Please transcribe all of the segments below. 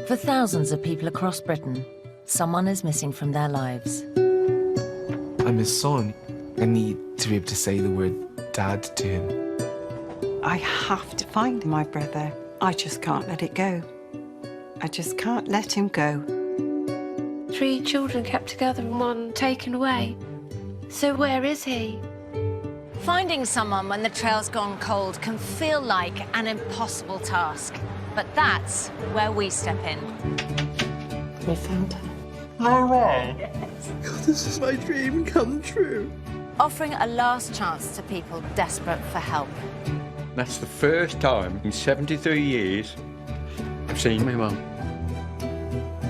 For thousands of people across Britain, someone is missing from their lives. I'm his son. I need to be able to say the word Dad to him. I have to find my brother. I just can't let it go. I just can't let him go. 3 children kept together and 1 taken away. So where is he? Finding someone when the trail's gone cold can feel like an impossible task. But that's where we step in. We found her. No way. God, this is my dream come true. Offering a last chance to people desperate for help. That's the first time in 73 years I've seen my mum.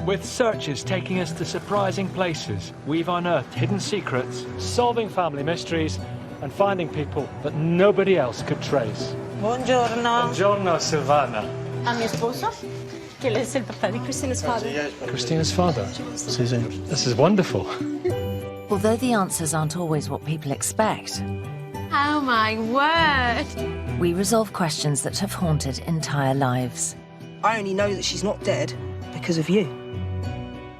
With searches taking us to surprising places, we've unearthed hidden secrets, solving family mysteries, and finding people that nobody else could trace. Buongiorno. Buongiorno, Silvana. A mi esposo, que él es el papá de Christina's father. Christina's father? Susan. This is wonderful. Although the answers aren't always what people expect, Oh my word! we resolve questions that have haunted entire lives. I only know that she's not dead because of you.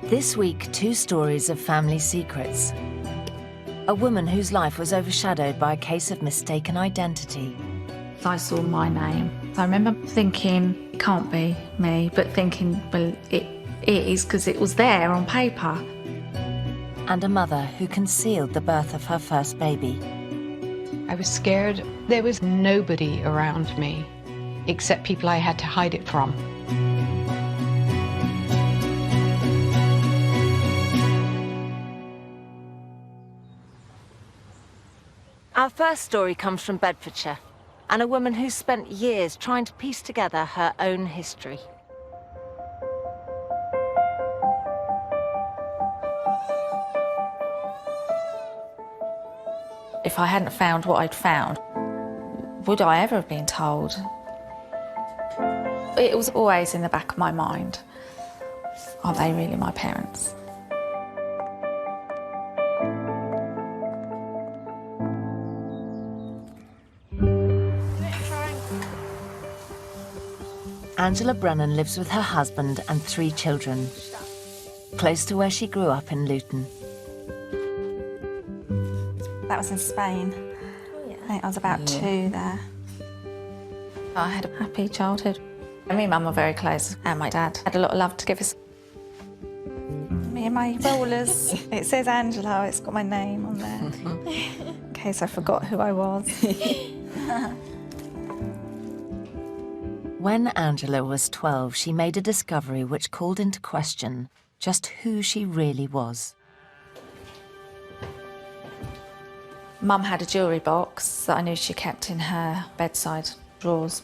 This week, 2 stories of family secrets. A woman whose life was overshadowed by a case of mistaken identity. I saw my name. I remember thinking, it can't be me, but thinking, well, it is, because it was there on paper. And a mother who concealed the birth of her first baby. I was scared. There was nobody around me, except people I had to hide it from. Our first story comes from Bedfordshire, and a woman who spent years trying to piece together her own history. If I hadn't found what I'd found, would I ever have been told? It was always in the back of my mind. Are they really my parents? Angela Brennan lives with her husband and 3 children, close to where she grew up in Luton. That was in Spain. I think I was about 2 there. I had a happy childhood. Me and Mum were very close, and my dad had a lot of love to give us. Me and my rollers. It says Angela, it's got my name on there, in case I forgot who I was. When Angela was 12, she made a discovery which called into question just who she really was. Mum had a jewellery box that I knew she kept in her bedside drawers.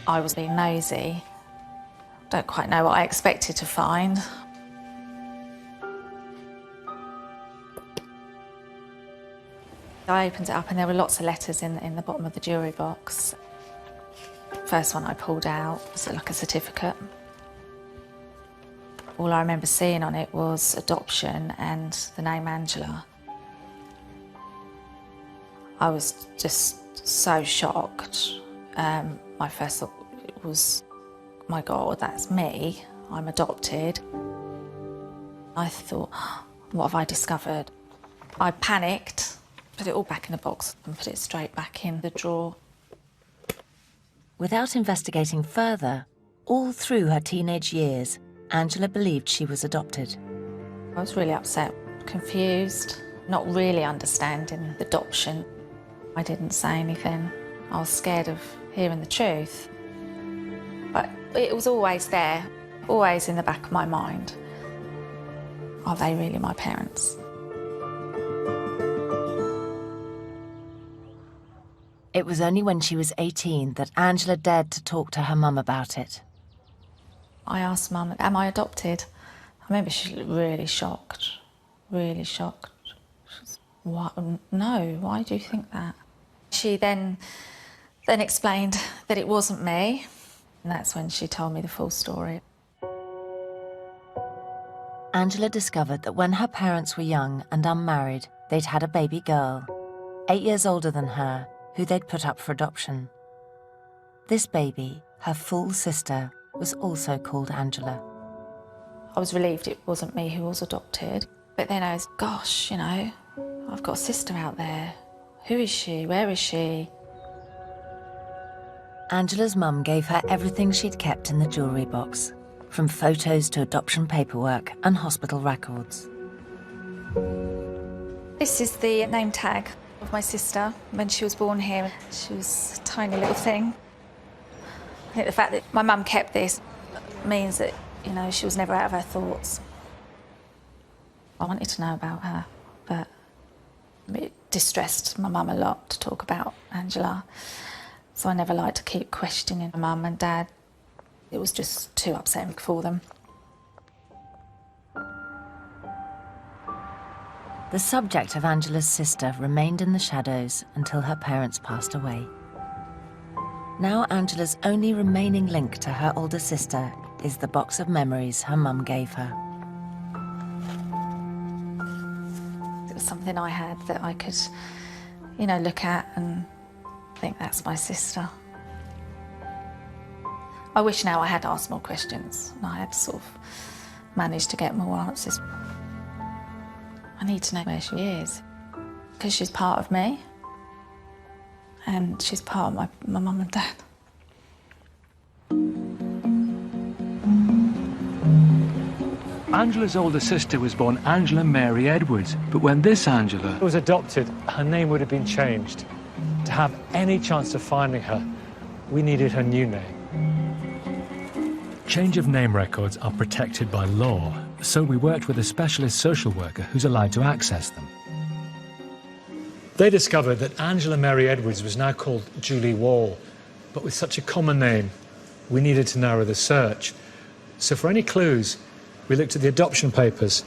I was being nosy. Don't quite know what I expected to find. I opened it up and there were lots of letters in the bottom of the jewellery box. First one I pulled out was like a certificate. All I remember seeing on it was adoption and the name Angela. I was just so shocked. My first thought was, my God, that's me. I'm adopted. I thought, what have I discovered? I panicked, put it all back in the box and put it straight back in the drawer. Without investigating further, all through her teenage years, Angela believed she was adopted. I was really upset, confused, not really understanding adoption. I didn't say anything. I was scared of hearing the truth. But it was always there, always in the back of my mind. Are they really my parents? It was only when she was 18 that Angela dared to talk to her mum about it. I asked Mum, am I adopted? I remember she looked really shocked, really shocked. She said, what? No, why do you think that? She then explained that it wasn't me, and that's when she told me the full story. Angela discovered that when her parents were young and unmarried, they'd had a baby girl, 8 years older than her, who they'd put up for adoption. This baby, her full sister, was also called Angela. I was relieved it wasn't me who was adopted. But then I was, gosh, you know, I've got a sister out there. Who is she? Where is she? Angela's mum gave her everything she'd kept in the jewellery box, from photos to adoption paperwork and hospital records. This is the name tag of my sister when she was born here. She was a tiny little thing. I think the fact that my mum kept this means that, you know, she was never out of her thoughts. I wanted to know about her, but it distressed my mum a lot to talk about Angela. So I never liked to keep questioning my mum and dad. It was just too upsetting for them. The subject of Angela's sister remained in the shadows until her parents passed away. Now Angela's only remaining link to her older sister is the box of memories her mum gave her. It was something I had that I could, you know, look at and think that's my sister. I wish now I had asked more questions and I had sort of managed to get more answers. I need to know where she is, because she's part of me and she's part of my mum and dad. Angela's older sister was born Angela Mary Edwards, but when this Angela was adopted, her name would have been changed. To have any chance of finding her, we needed her new name. Change of name records are protected by law, so we worked with a specialist social worker who's allowed to access them. They discovered that Angela Mary Edwards was now called Julie Wall, but with such a common name, we needed to narrow the search. So for any clues, we looked at the adoption papers,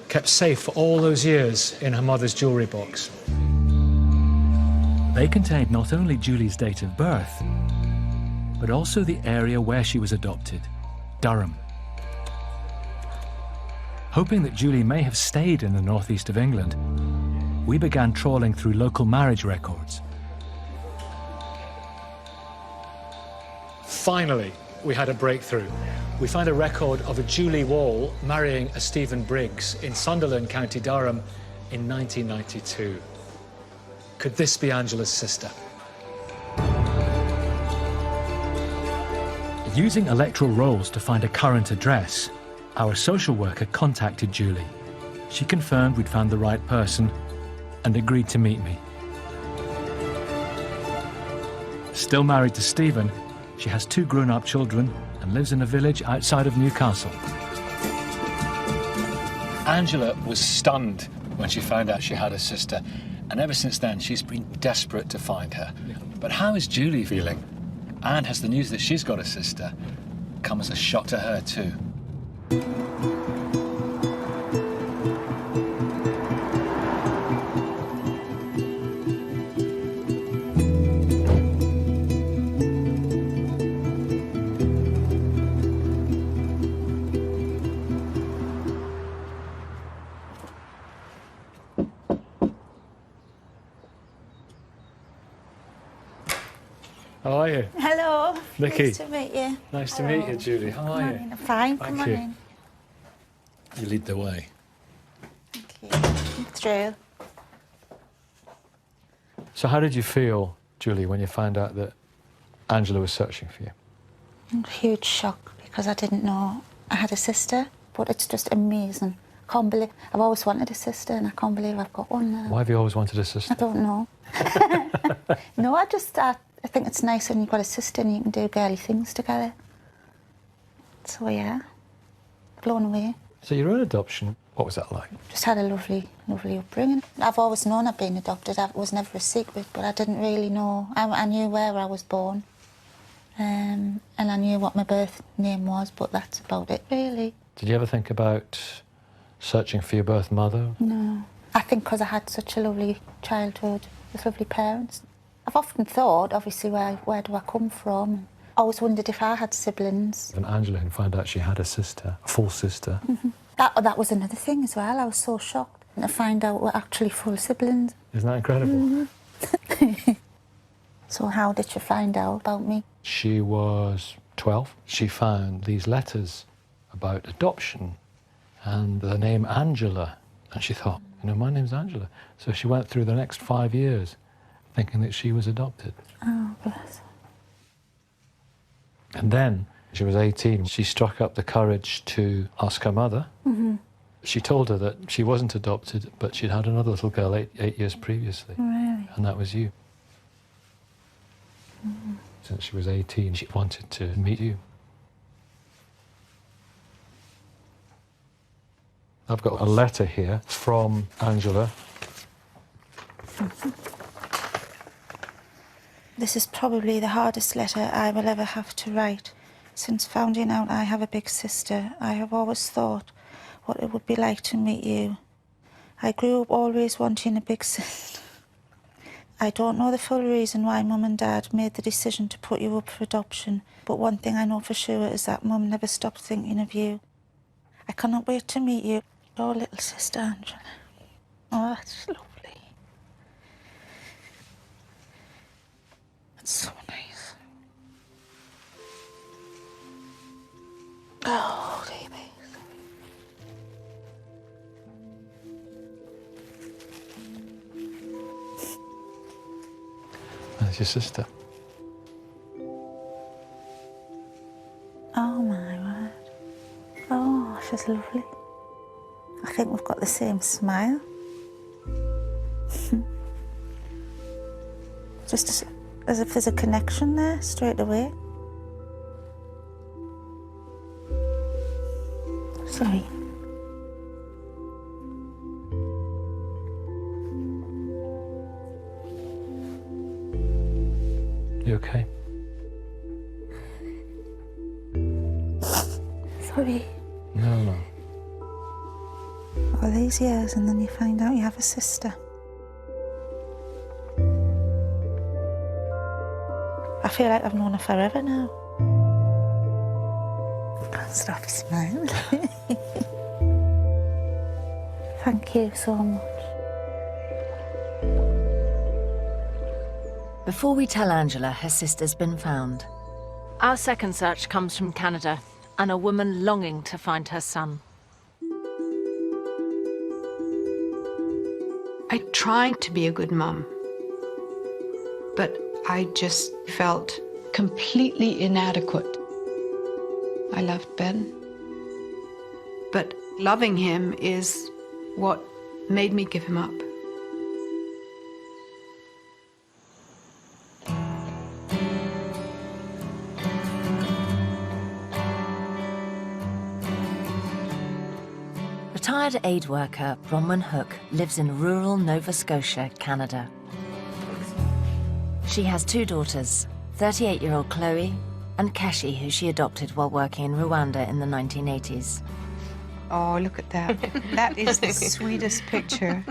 kept safe for all those years in her mother's jewellery box. They contained not only Julie's date of birth, but also the area where she was adopted, Durham. Hoping that Julie may have stayed in the northeast of England, we began trawling through local marriage records. Finally, we had a breakthrough. We found a record of a Julie Wall marrying a Stephen Briggs in Sunderland, County Durham in 1992. Could this be Angela's sister? Using electoral rolls to find a current address, our social worker contacted Julie. She confirmed we'd found the right person and agreed to meet me. Still married to Stephen, she has 2 grown-up children and lives in a village outside of Newcastle. Angela was stunned when she found out she had a sister, and ever since then she's been desperate to find her. But how is Julie feeling? And has the news that she's got a sister come as a shock to her too? How are you? Hello. Nicky. Nice to meet you. Nice to meet you, Julie. How are you? I'm fine. Come on in. You lead the way. Thank you. Through. So how did you feel, Julie, when you found out that Angela was searching for you? Huge shock, because I didn't know I had a sister, but it's just amazing. I can't believe, I've always wanted a sister and I can't believe I've got one now. Why have you always wanted a sister? I don't know. No, I think it's nice when you've got a sister and you can do girly things together. So yeah, blown away. So your own adoption, what was that like? Just had a lovely, lovely upbringing. I've always known I've been adopted. It was never a secret, but I didn't really know. I knew where I was born, and I knew what my birth name was, but that's about it, really. Did you ever think about searching for your birth mother? No. I think because I had such a lovely childhood with lovely parents. I've often thought, obviously, where do I come from? I always wondered if I had siblings. And Angela had found out she had a sister, a full sister. Mm-hmm. That was another thing as well. I was so shocked to find out we're actually full siblings. Isn't that incredible? Mm-hmm. So how did she find out about me? She was 12, she found these letters about adoption and the name Angela. And she thought, you know, my name's Angela. So she went through the next 5 years thinking that she was adopted. Oh, bless her. And then she was 18. She struck up the courage to ask her mother. Mm-hmm. She told her that she wasn't adopted, but she'd had another little girl eight years previously. Really? And that was you. Mm-hmm. Since she was 18, she wanted to meet you. I've got a letter here from Angela. Mm-hmm. This is probably the hardest letter I will ever have to write. Since finding out I have a big sister, I have always thought what it would be like to meet you. I grew up always wanting a big sister. I don't know the full reason why Mum and Dad made the decision to put you up for adoption, but one thing I know for sure is that Mum never stopped thinking of you. I cannot wait to meet you. Your little sister, Angela. Oh, that's lovely. That's so nice. Oh, baby. That's your sister. Oh, my word. Oh, she's lovely. I think we've got the same smile. Just as if there's a connection there straight away. Sorry. You okay? Sorry. No. All these years and then you find out you have a sister. I feel like I've known her forever now. Can't stop smiling. Thank you so much. Before we tell Angela her sister's been found, Our second search comes from Canada and a woman longing to find her son. I tried to be a good mum, but I just felt completely inadequate. I loved Ben, but loving him is what made me give him up. retired aid worker Bronwyn Hook lives in rural Nova Scotia, Canada. She has two daughters, 38-year-old Chloe and Keshi, who she adopted while working in Rwanda in the 1980s. Oh, look at that. That is the sweetest picture.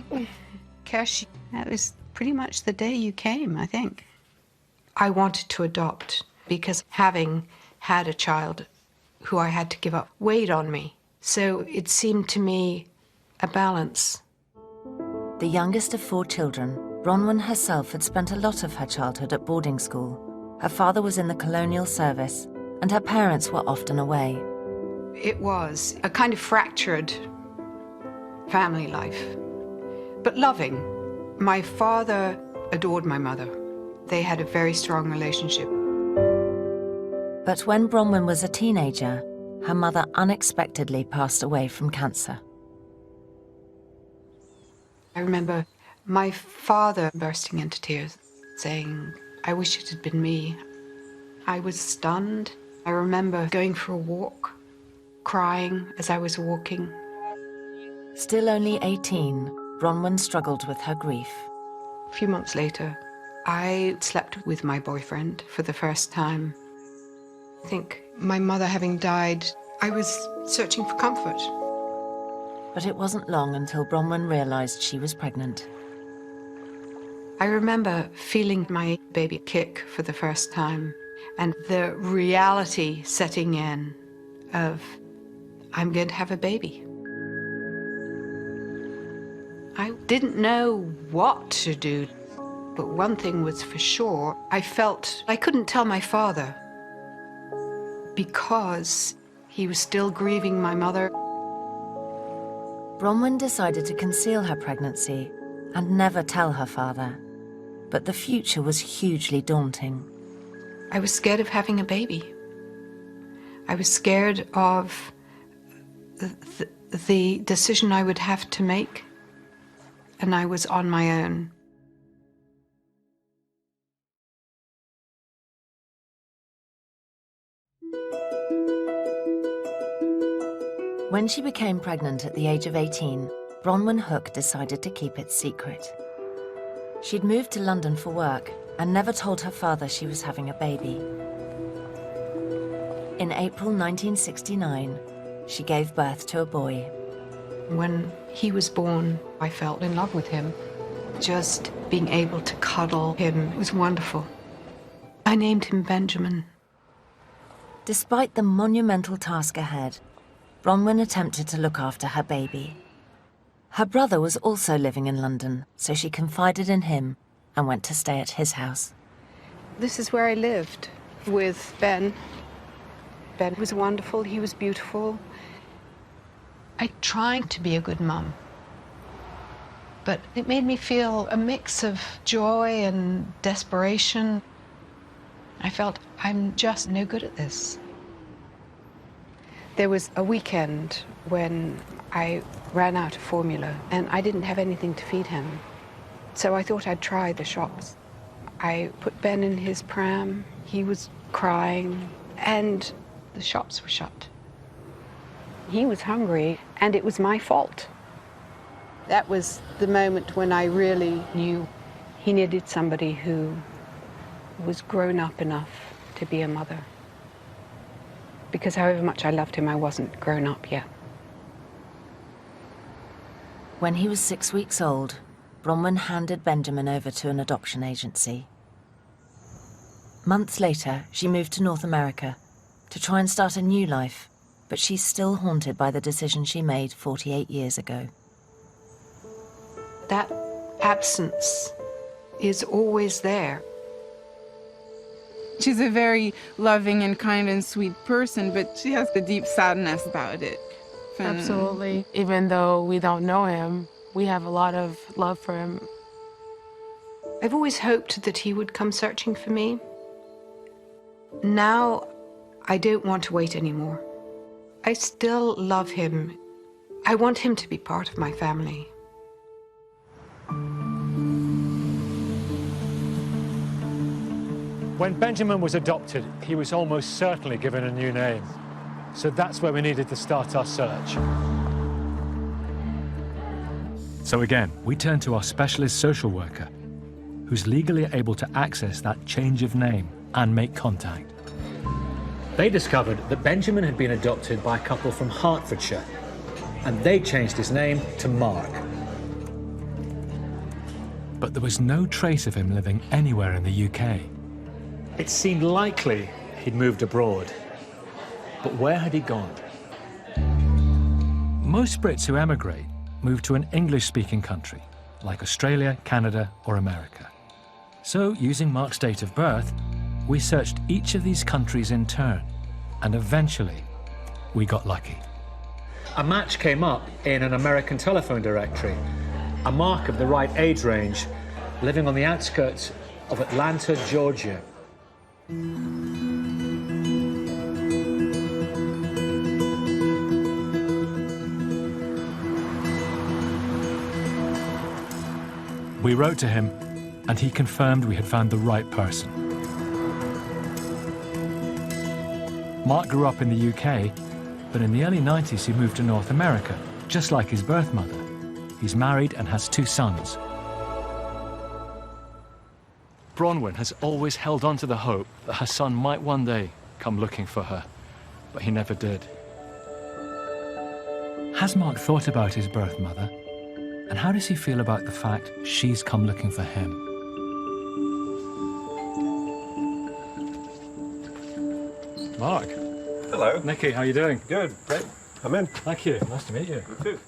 Keshi, that was pretty much the day you came, I think. I wanted to adopt because having had a child who I had to give up weighed on me. So it seemed to me a balance. The youngest of 4 children, Bronwyn herself had spent a lot of her childhood at boarding school. Her father was in the colonial service, and her parents were often away. It was a kind of fractured family life, but loving. My father adored my mother. They had a very strong relationship. But when Bronwyn was a teenager, her mother unexpectedly passed away from cancer. I remember my father bursting into tears, saying, "I wish it had been me." I was stunned. I remember going for a walk, crying as I was walking. Still only 18, Bronwyn struggled with her grief. A few months later, I slept with my boyfriend for the first time. I think my mother having died, I was searching for comfort. But it wasn't long until Bronwyn realized she was pregnant. I remember feeling my baby kick for the first time and the reality setting in of, I'm going to have a baby. I didn't know what to do, but one thing was for sure. I felt I couldn't tell my father because he was still grieving my mother. Bronwyn decided to conceal her pregnancy and never tell her father. But the future was hugely daunting. I was scared of having a baby. I was scared of the decision I would have to make, and I was on my own. When she became pregnant at the age of 18, Bronwyn Hook decided to keep it secret. She'd moved to London for work and never told her father she was having a baby. In April 1969, she gave birth to a boy. When he was born, I fell in love with him. Just being able to cuddle him was wonderful. I named him Benjamin. Despite the monumental task ahead, Bronwyn attempted to look after her baby. Her brother was also living in London, so she confided in him and went to stay at his house. This is where I lived with Ben. Ben was wonderful, he was beautiful. I tried to be a good mum, but it made me feel a mix of joy and desperation. I felt I'm just no good at this. There was a weekend when I ran out of formula and I didn't have anything to feed him. So I thought I'd try the shops. I put Ben in his pram, he was crying, and the shops were shut. He was hungry, and it was my fault. That was the moment when I really knew he needed somebody who was grown up enough to be a mother. Because however much I loved him, I wasn't grown up yet. When he was 6 weeks old, Bronwyn handed Benjamin over to an adoption agency. Months later, she moved to North America to try and start a new life, but she's still haunted by the decision she made 48 years ago. That absence is always there. She's a very loving and kind and sweet person, but she has the deep sadness about it. Absolutely. Even though we don't know him, we have a lot of love for him. I've always hoped that he would come searching for me. Now, I don't want to wait anymore. I still love him. I want him to be part of my family. When Benjamin was adopted, he was almost certainly given a new name. So that's where we needed to start our search. So again, we turned to our specialist social worker, who's legally able to access that change of name and make contact. They discovered that Benjamin had been adopted by a couple from Hertfordshire, and they changed his name to Mark. But there was no trace of him living anywhere in the UK. It seemed likely he'd moved abroad. But where had he gone? Most Brits who emigrate move to an English-speaking country, like Australia, Canada, or America. So, using Mark's date of birth, we searched each of these countries in turn, and eventually, we got lucky. A match came up in an American telephone directory, a Mark of the right age range, living on the outskirts of Atlanta, Georgia. We wrote to him, and he confirmed we had found the right person. Mark grew up in the UK, but in the early 90s he moved to North America, just like his birth mother. He's married and has 2 sons. Bronwyn has always held on to the hope that her son might one day come looking for her, but he never did. Has Mark thought about his birth mother? And how does he feel about the fact she's come looking for him? Mark. Hello. Nicky, how are you doing? Good. Great. Come in. Thank you. Nice to meet you. You too.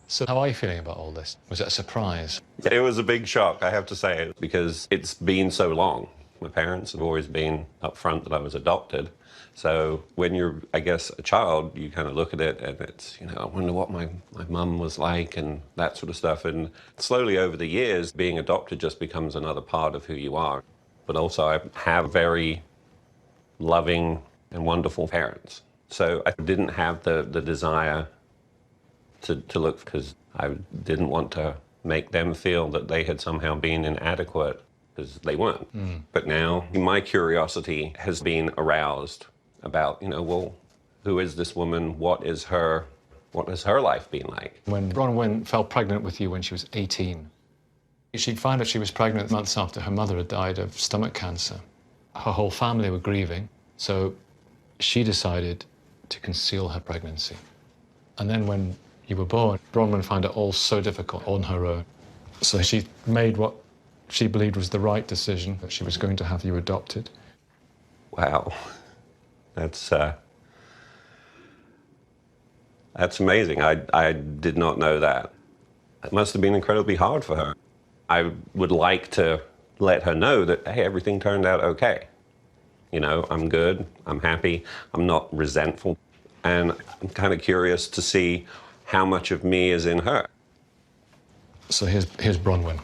So how are you feeling about all this? Was it a surprise? It was a big shock, I have to say, because it's been so long. My parents have always been upfront that I was adopted. So when you're, I guess, a child, you kind of look at it and it's, you know, I wonder what my mum was like and that sort of stuff. And slowly over the years, being adopted just becomes another part of who you are. But also I have very loving and wonderful parents. So I didn't have the desire to look, because I didn't want to make them feel that they had somehow been inadequate, because they weren't. But now my curiosity has been aroused about, you know, well, who is this woman? What has her life been like? When Bronwyn fell pregnant with you when she was 18, she'd found out she was pregnant months after her mother had died of stomach cancer. Her whole family were grieving, so she decided to conceal her pregnancy. And then when you were born, Bronwyn found it all so difficult on her own. So she made what she believed was the right decision, that she was going to have you adopted. Wow. That's amazing. I did not know that. It must have been incredibly hard for her. I would like to let her know that, hey, everything turned out okay. You know, I'm good, I'm happy, I'm not resentful. And I'm kind of curious to see how much of me is in her. So here's Bronwyn.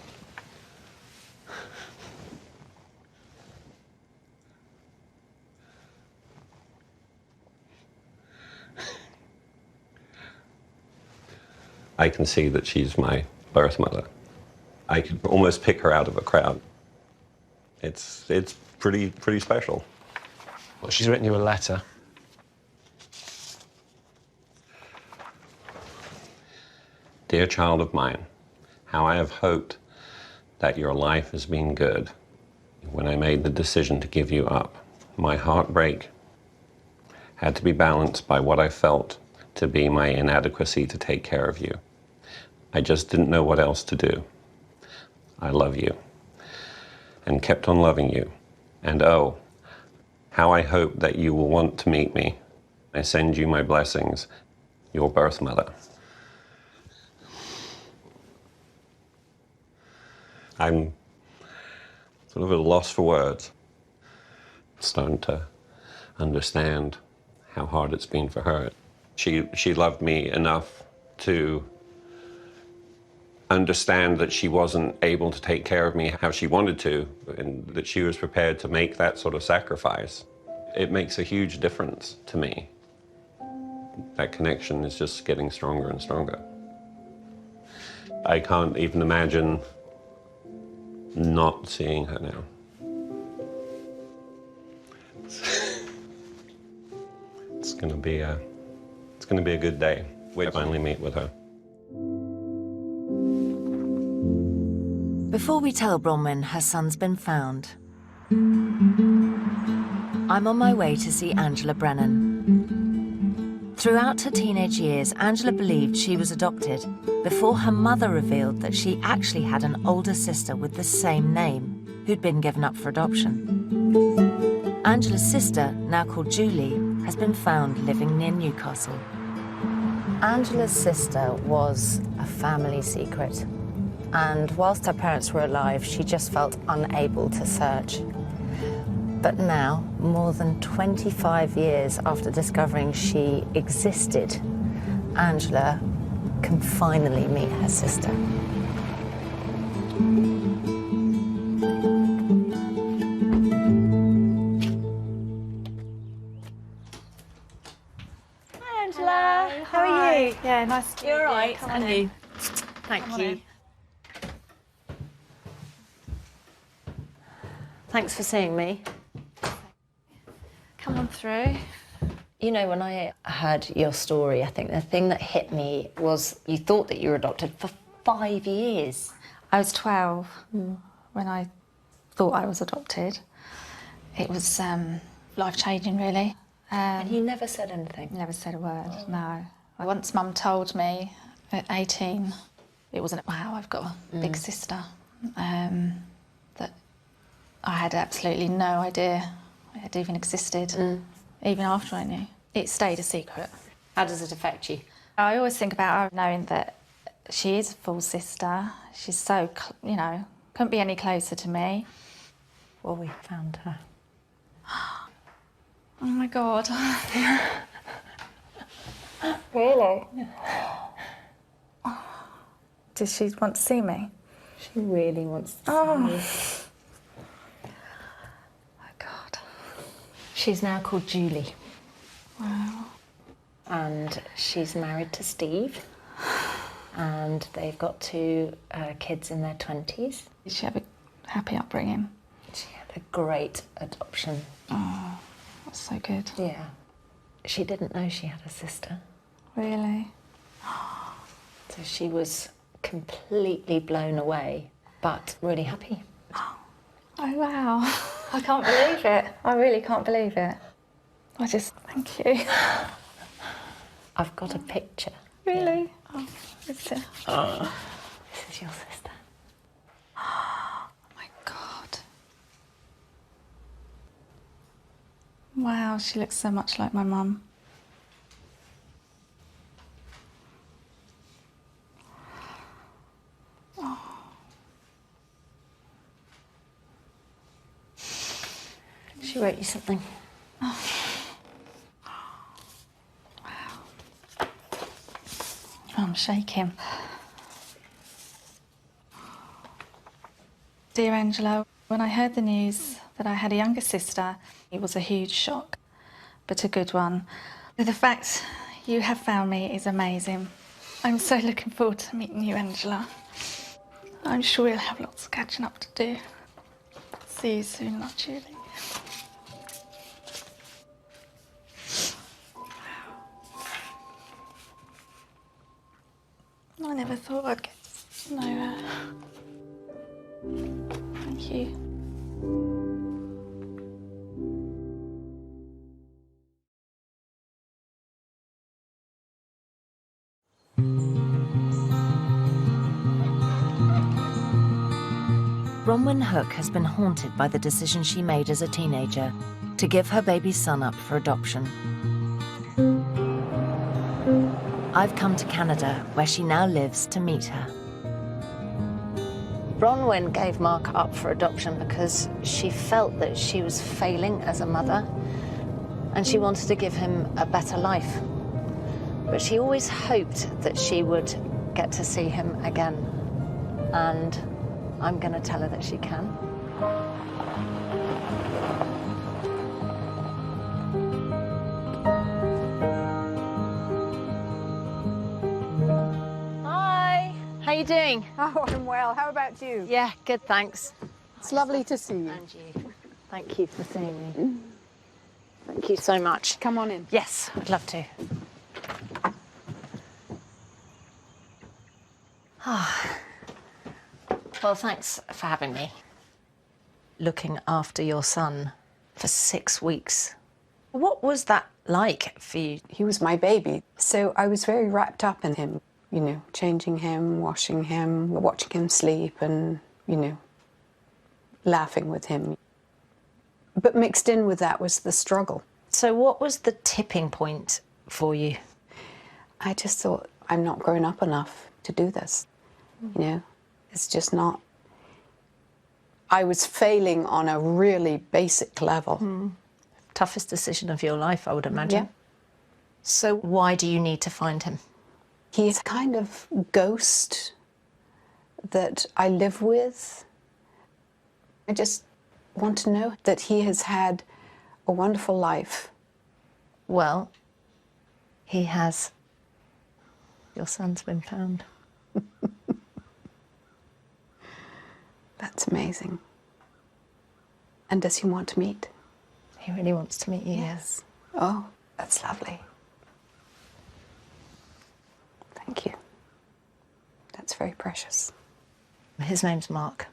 I can see that she's my birth mother. I could almost pick her out of a crowd. It's pretty special. Well, she's written you a letter. Dear child of mine, how I have hoped that your life has been good. When I made the decision to give you up, my heartbreak had to be balanced by what I felt to be my inadequacy to take care of you. I just didn't know what else to do. I love you and kept on loving you. And oh, how I hope that you will want to meet me. I send you my blessings, your birth mother. I'm sort of at a loss for words. Starting to understand how hard it's been for her. She loved me enough to understand that she wasn't able to take care of me how she wanted to, and that she was prepared to make that sort of sacrifice. It makes a huge difference to me. That connection is just getting stronger and stronger. I can't even imagine not seeing her now. It's gonna be a good day. We finally meet with her. Before we tell Bronwyn her son's been found, I'm on my way to see Angela Brennan. Throughout her teenage years, Angela believed she was adopted before her mother revealed that she actually had an older sister with the same name who'd been given up for adoption. Angela's sister, now called Julie, has been found living near Newcastle. Angela's sister was a family secret, and whilst her parents were alive, she just felt unable to search. But now, more than 25 years after discovering she existed, Angela can finally meet her sister. Hi, Angela. How are you? Yeah, nice to meet you. You're all right, Come on and in. you. Thank you. Thanks for seeing me. Come on through. You know, when I heard your story, I think the thing that hit me was you thought that you were adopted for 5 years. I was 12 when I thought I was adopted. It was life-changing, really. And you never said anything? Never said a word, no. Once Mum told me at 18, it wasn't, wow, I've got a big sister, that I had absolutely no idea it even existed, even after I knew. It stayed a secret. How does it affect you? I always think about her knowing that she is a full sister. She's so, you know, couldn't be any closer to me. Well, we found her. Oh my God. Really? Does she want to see me? She really wants to see you. Oh God. She's now called Julie. Wow. And she's married to Steve. And they've got 2 kids in their 20s. Did she have a happy upbringing? She had a great adoption. Oh, that's so good. Yeah. She didn't know she had a sister. Really? So she was completely blown away, but really happy. Oh, wow. I can't believe it. I really can't believe it. Thank you. I've got a picture. Really? Yeah. Oh, it's a... This is your sister. Oh my God. Wow, she looks so much like my mum. She wrote you something. Oh. Wow. I'm shaking. Dear Angela, when I heard the news that I had a younger sister, it was a huge shock, but a good one. The fact you have found me is amazing. I'm so looking forward to meeting you, Angela. I'm sure we'll have lots of catching up to do. See you soon, love, Julie. I never thought I'd get to know her. Thank you. Bronwyn Hook has been haunted by the decision she made as a teenager to give her baby son up for adoption. I've come to Canada, where she now lives, to meet her. Bronwyn gave Mark up for adoption because she felt that she was failing as a mother and she wanted to give him a better life. But she always hoped that she would get to see him again. And I'm going to tell her that she can. Hi, how you doing? Oh, I'm well. How about you? Yeah, good, thanks. It's lovely to see you. And you. Thank you for seeing me. Thank you so much. Come on in. Yes, I'd love to. Well, thanks for having me. Looking after your son for 6 weeks. What was that like for you? He was my baby, so I was very wrapped up in him, you know, changing him, washing him, watching him sleep and, you know, laughing with him. But mixed in with that was the struggle. So what was the tipping point for you? I just thought, I'm not grown up enough to do this, you know? It's just not. I was failing on a really basic level. Toughest decision of your life, I would imagine. Yeah. So why do you need to find him? He's a kind of ghost that I live with. I just want to know that he has had a wonderful life. Well, he has. Your son's been found. That's amazing. And does he want to meet? He really wants to meet you, yes. Oh, that's lovely. Thank you. That's very precious. His name's Mark.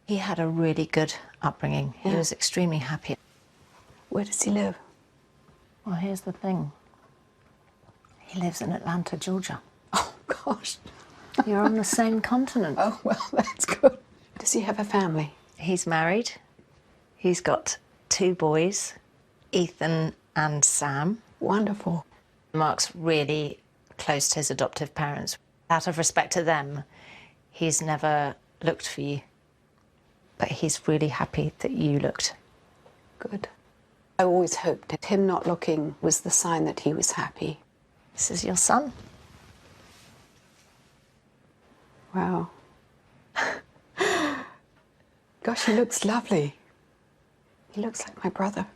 He had a really good upbringing. He was extremely happy. Where does he live? Well, here's the thing. He lives in Atlanta, Georgia. Oh, gosh. You're on the same continent. Oh, well, that's good. Does he have a family? He's married. He's got 2 boys, Ethan and Sam. Wonderful. Mark's really close to his adoptive parents. Out of respect to them, he's never looked for you. but he's really happy that you looked good. I always hoped that him not looking was the sign that he was happy. This is your son. Wow. Gosh, he looks lovely. He looks like my brother.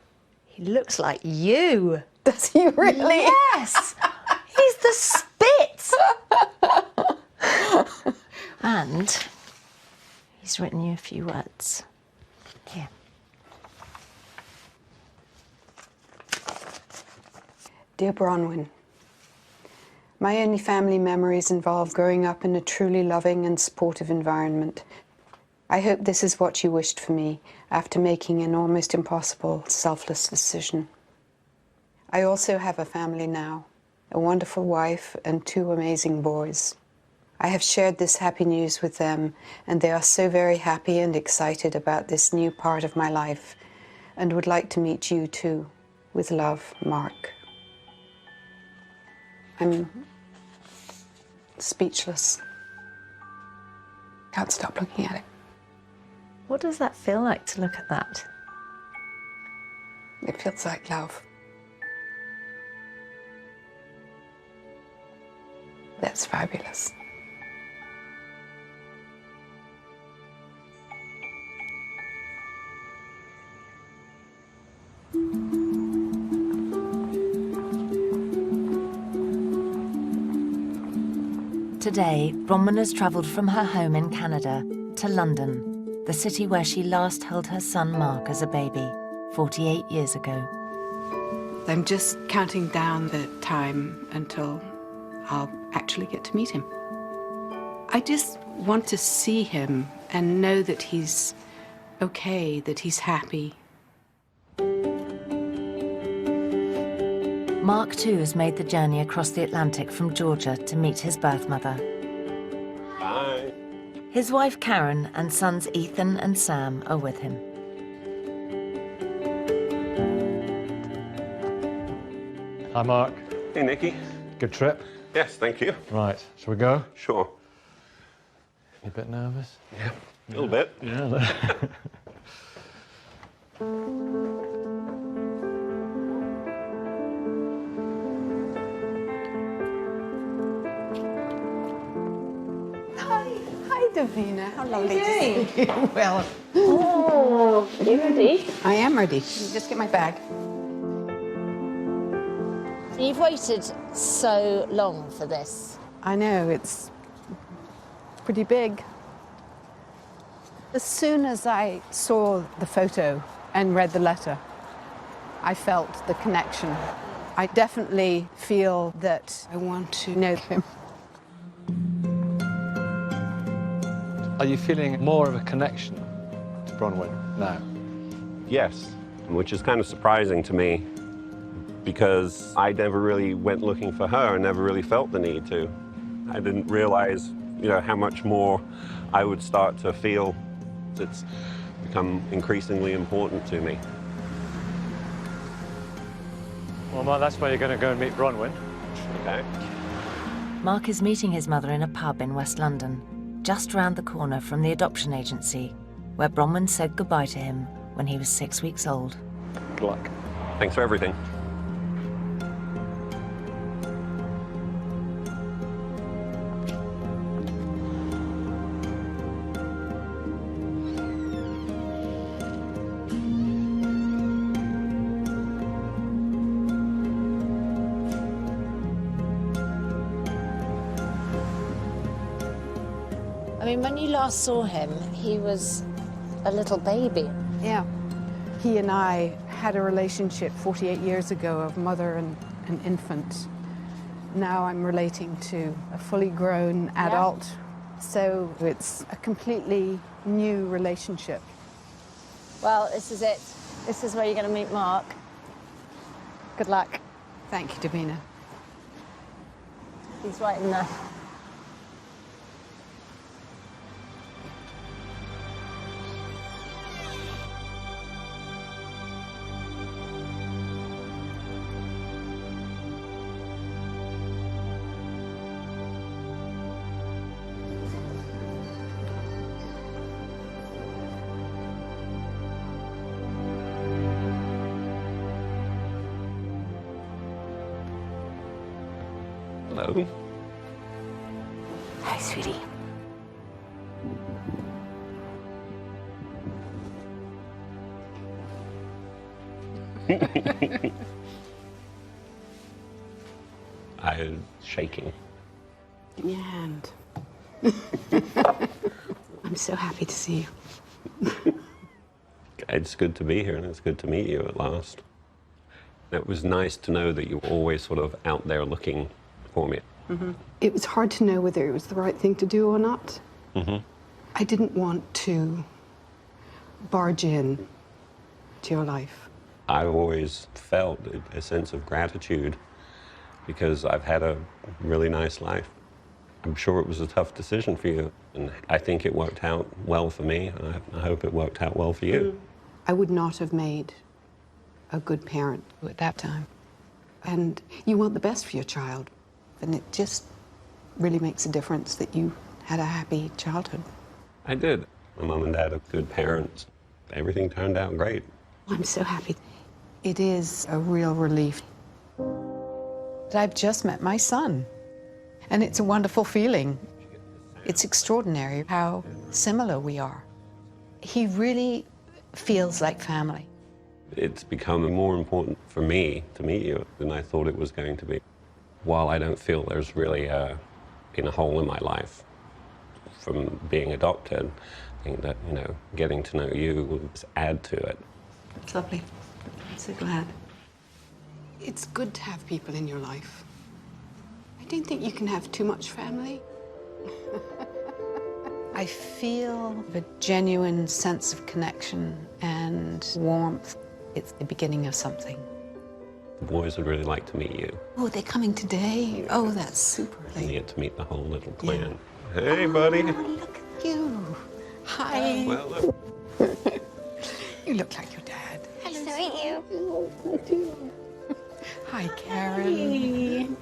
He looks like you. Does he really? Yes! He's the spit! And he's written you a few words. Here. Dear Bronwyn, my only family memories involve growing up in a truly loving and supportive environment. I hope this is what you wished for me after making an almost impossible, selfless decision. I also have a family now, a wonderful wife and 2 amazing boys. I have shared this happy news with them, and they are so very happy and excited about this new part of my life, and would like to meet you too. With love, Mark. I'm speechless. Can't stop looking at it. What does that feel like to look at that? It feels like love. That's fabulous. Today, Bronwyn has travelled from her home in Canada to London, the city where she last held her son Mark as a baby, 48 years ago. I'm just counting down the time until I'll actually get to meet him. I just want to see him and know that he's okay, that he's happy. Mark too has made the journey across the Atlantic from Georgia to meet his birth mother. Bye. His wife Karen and sons Ethan and Sam are with him. Hi, Mark. Hey, Nicky. Good trip? Yes, thank you. Right, shall we go? Sure. You a bit nervous? Yeah, a little bit. Yeah. Hi, Davina. How lovely to see you. Well, Oh, are you ready? I am ready. Just get my bag. You've waited so long for this. I know, it's pretty big. As soon as I saw the photo and read the letter, I felt the connection. I definitely feel that I want to know him. Are you feeling more of a connection to Bronwyn now? Yes, which is kind of surprising to me because I never really went looking for her and never really felt the need to. I didn't realize, how much more I would start to feel. It's become increasingly important to me. Well, Mark, that's where you're going to go and meet Bronwyn. Okay. Mark is meeting his mother in a pub in West London, just round the corner from the adoption agency, where Bronwyn said goodbye to him when he was 6 weeks old. Good luck. Thanks for everything. I mean, when you last saw him, he was a little baby. Yeah. He and I had a relationship 48 years ago of mother and an infant. Now I'm relating to a fully grown adult. So it's a completely new relationship. Well, this is it. This is where you're going to meet Mark. Good luck. Thank you, Davina. He's right in there. Hello. Hi, sweetie. I'm shaking. Give me a hand. I'm so happy to see you. It's good to be here, and it's good to meet you at last. It was nice to know that you were always sort of out there looking for me. It was hard to know whether it was the right thing to do or not. Mm-hmm. I didn't want to barge in to your life. I always felt a sense of gratitude because I've had a really nice life. I'm sure it was a tough decision for you, and I think it worked out well for me, and I hope it worked out well for you. I would not have made a good parent at that time. And you want the best for your child, and it just really makes a difference that you had a happy childhood. I did. My mom and dad are good parents. Everything turned out great. I'm so happy. It is a real relief. I've just met my son, and it's a wonderful feeling. It's extraordinary how similar we are. He really feels like family. It's become more important for me to meet you than I thought it was going to be. While I don't feel there's really been a hole in my life from being adopted, I think that, you know, getting to know you will add to it. It's lovely. I'm so glad. It's good to have people in your life. I don't think you can have too much family. I feel a genuine sense of connection and warmth. It's the beginning of something. The boys would really like to meet you. Oh, they're coming today? Oh, that's super. And you get to meet the whole little clan. Yeah. Hey, buddy. Oh, look at you. Hi. Well, look. You look like your dad. Nice to meet you. Hi, Karen.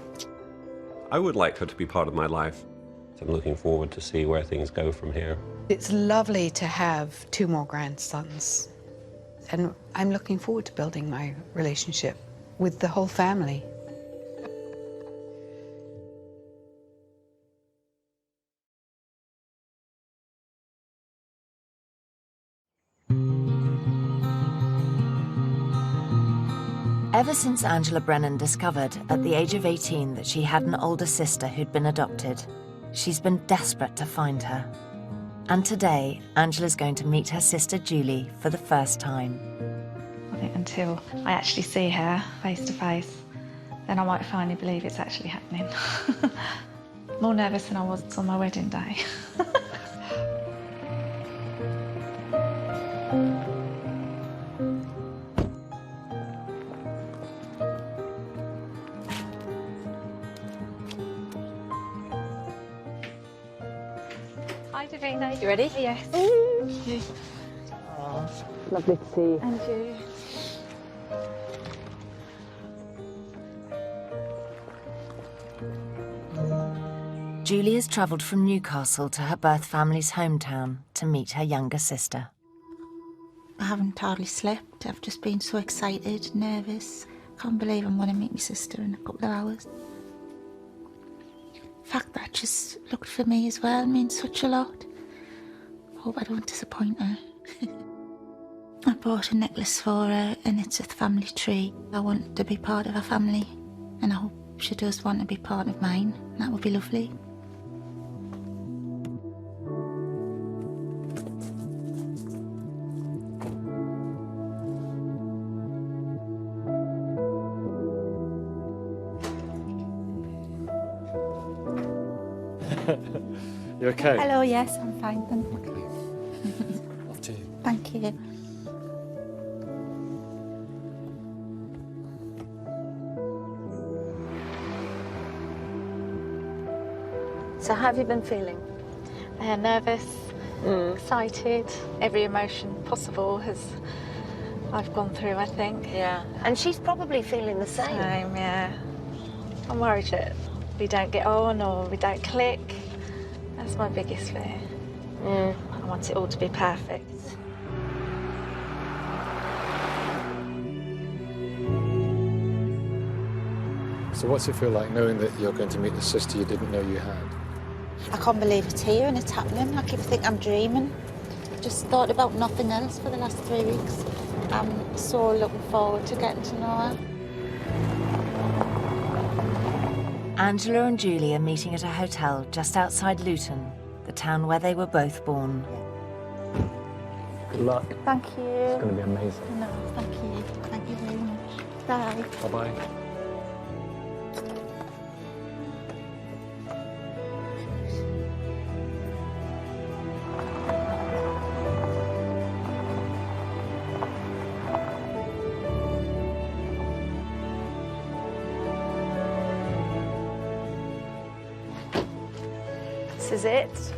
I would like her to be part of my life. I'm looking forward to see where things go from here. It's lovely to have 2 more grandsons. And I'm looking forward to building my relationship with the whole family. Ever since Angela Brennan discovered at the age of 18 that she had an older sister who'd been adopted, she's been desperate to find her. And today, Angela's going to meet her sister Julie for the first time. I think until I actually see her face to face, then I might finally believe it's actually happening. More nervous than I was on my wedding day. Hi, Davina. You ready? Yes. Lovely to see you. And you. Julie has travelled from Newcastle to her birth family's hometown to meet her younger sister. I haven't hardly slept. I've just been so excited, nervous. Can't believe I'm going to meet my sister in a couple of hours. The fact that she's looked for me as well means such a lot. I hope I don't disappoint her. I bought a necklace for her and it's a family tree. I want to be part of her family and I hope she does want to be part of mine. That would be lovely. You okay? Hello, yes, I'm fine, thank you. Off to you. Thank you. So how have you been feeling? Nervous, excited, every emotion possible I've gone through, I think. Yeah, and she's probably feeling the same. Same, yeah. I'm worried that we don't get on or we don't click. That's my biggest fear. I want it all to be perfect. So what's it feel like knowing that you're going to meet the sister you didn't know you had? I can't believe it's here and it's happening. I keep thinking I'm dreaming. I've just thought about nothing else for the last 3 weeks. I'm so looking forward to getting to know her. Angela and Julie are meeting at a hotel just outside Luton, the town where they were both born. Good luck. Thank you. It's going to be amazing. No, thank you. Thank you very much. Bye. Bye-bye. This is it.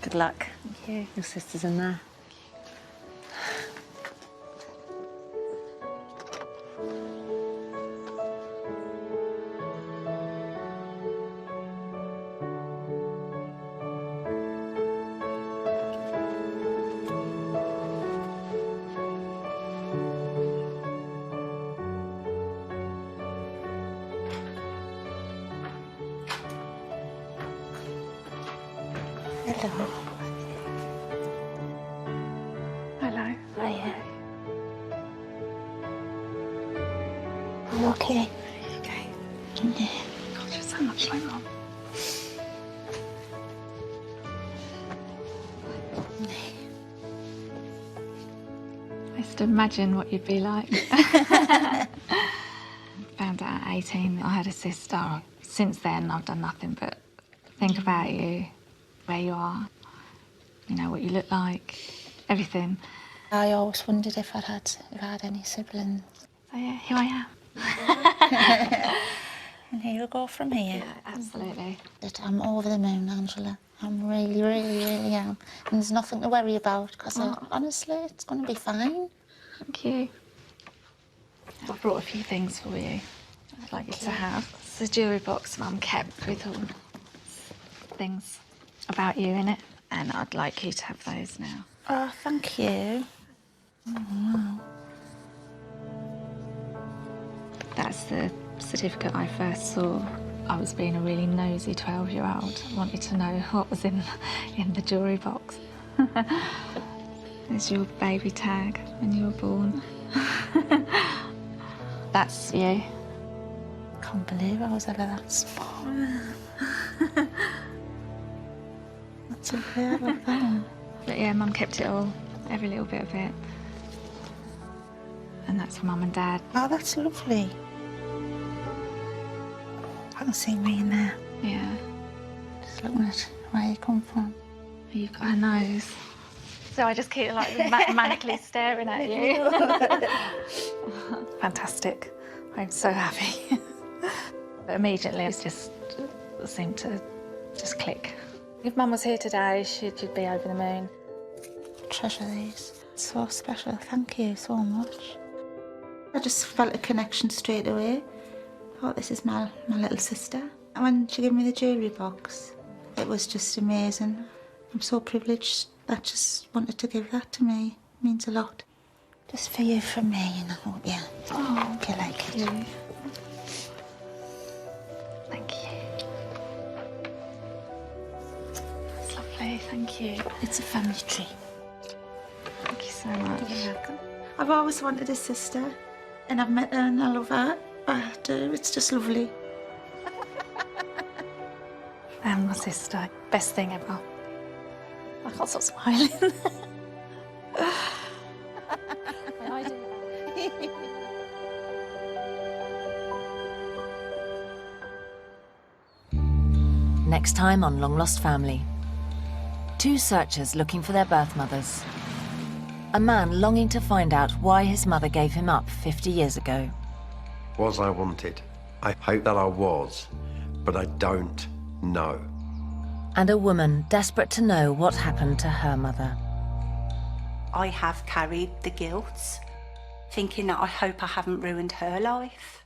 Good luck. Thank you. Your sister's in there. Hello. Hello. Hiya. You okay? Okay. Yeah. God, you're so much like Mum. I used to imagine what you'd be like. Found out at 18 that I had a sister. Since then, I've done nothing but think about you, where you are, you know, what you look like, everything. I always wondered if I had any siblings. So yeah, here I am. And here we go from here. Yeah, absolutely. That I'm over the moon, Angela. I'm really, really, really am. And there's nothing to worry about, because honestly, it's going to be fine. Thank you. I've brought a few things for you I'd like you to have. It's a jewellery box Mum kept with all things about you in it, and I'd like you to have those now. Oh, thank you. Oh, That's the certificate I first saw. I was being a really nosy 12-year-old. I wanted to know what was in the jewellery box. There's your baby tag when you were born. That's you. I can't believe I was ever that small. That's okay, I love that. But yeah, Mum kept it all, every little bit of it. And that's for Mum and Dad. Oh, that's lovely. I can see me in there. Yeah. Just looking at where you come from. You've got a nose. So I just keep like manically staring at you. Fantastic. I'm so happy. But immediately it just seemed to just click. If Mum was here today, she'd be over the moon. Treasure these. It's so special. Thank you so much. I just felt a connection straight away. I thought, this is my little sister. And when she gave me the jewellery box, it was just amazing. I'm so privileged. I just wanted to give that to me. It means a lot. Just for you, from me, and I hope you, hope you like it. Thank you. It's lovely, thank you. It's a family tree. Thank you so much. You're welcome. I've always wanted a sister, and I've met her and I love her. I do, it's just lovely. And my sister, best thing ever. I can't stop smiling. I do. Next time on Long Lost Family. Two searchers looking for their birth mothers. A man longing to find out why his mother gave him up 50 years ago. Was I wanted? I hope that I was, but I don't know. And a woman desperate to know what happened to her mother. I have carried the guilt, thinking that I hope I haven't ruined her life.